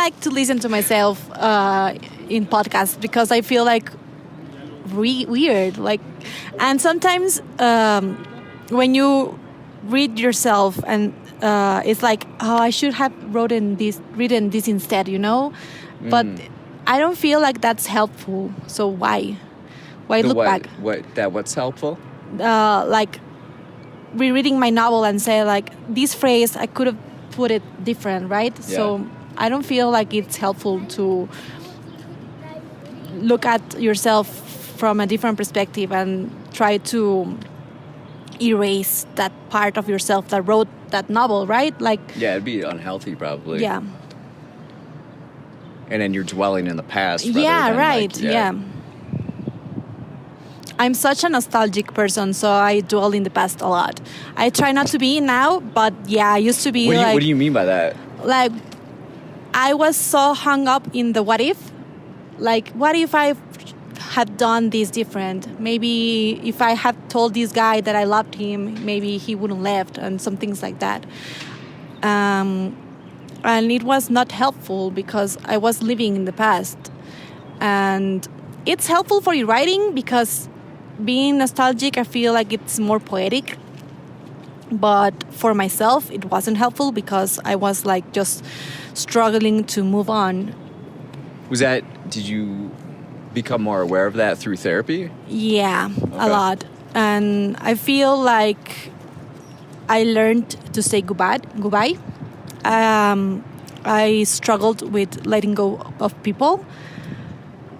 like to listen to myself in podcasts because I feel like weird. Like, and sometimes when you read yourself and it's like, oh, I should have written this instead, you know? But I don't feel like that's helpful. So why? Why look back? What's helpful? Like rereading my novel and say like, this phrase, I could have put it different, right? Yeah. So I don't feel like it's helpful to look at yourself from a different perspective and try to erase that part of yourself that wrote that novel, right? Like, yeah, it'd be unhealthy probably. Yeah. And then you're dwelling in the past. Yeah, than right. Like, yeah. I'm such a nostalgic person, so I dwell in the past a lot. I try not to be now, but yeah, I used to be. What do you mean by that? Like, I was so hung up in the what if. Like, what if I had done this different? Maybe if I had told this guy that I loved him, maybe he wouldn't left, and some things like that. And it was not helpful because I was living in the past. And it's helpful for your writing because being nostalgic, I feel like it's more poetic. But for myself, it wasn't helpful because I was like just struggling to move on. Did you become more aware of that through therapy? Yeah, a lot. And I feel like I learned to say goodbye. I struggled with letting go of people.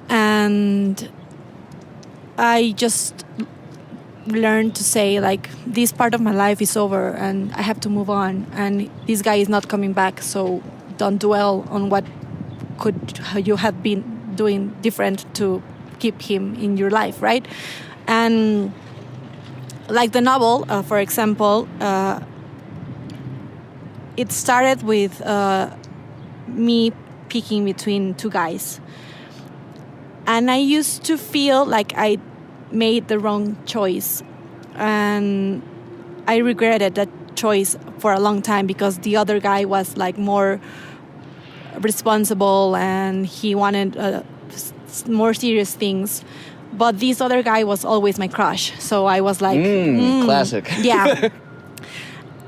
And I just learned to say, like, this part of my life is over and I have to move on. And this guy is not coming back, so don't dwell on what could you have been doing different to keep him in your life, right? And like the novel, for example, it started with me picking between two guys. And I used to feel like I made the wrong choice. And I regretted that choice for a long time because the other guy was like more responsible and he wanted more serious things. But this other guy was always my crush. So I was like... classic. Yeah.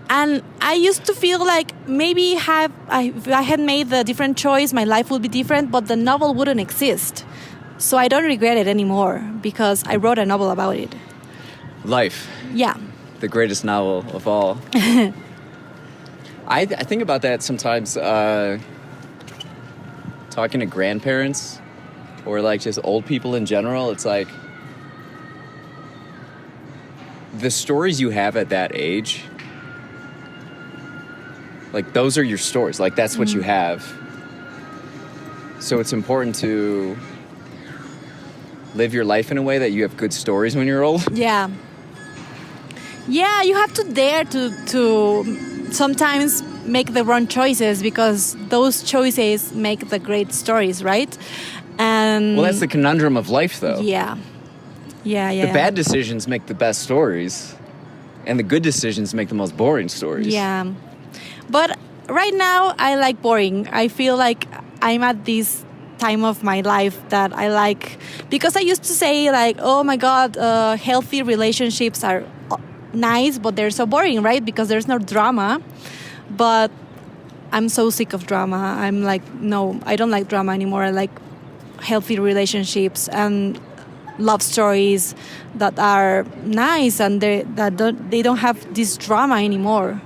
And I used to feel like maybe if I had made the different choice, my life would be different, but the novel wouldn't exist. So I don't regret it anymore because I wrote a novel about it. Life. Yeah. The greatest novel of all. I think about that sometimes talking to grandparents or like just old people in general. It's like the stories you have at that age, like those are your stories. Like that's what you have. So it's important to live your life in a way that you have good stories when you're old. Yeah. Yeah, you have to dare to sometimes make the wrong choices because those choices make the great stories, right? And well, that's the conundrum of life, though. Yeah. Yeah. The bad decisions make the best stories, and the good decisions make the most boring stories. Yeah. But right now, I like boring. I feel like I'm at this time of my life that I like, because I used to say like, oh my God, healthy relationships are nice, but they're so boring, right? Because there's no drama. But I'm so sick of drama. I'm like, no, I don't like drama anymore. I like healthy relationships and love stories that are nice and they don't have this drama anymore.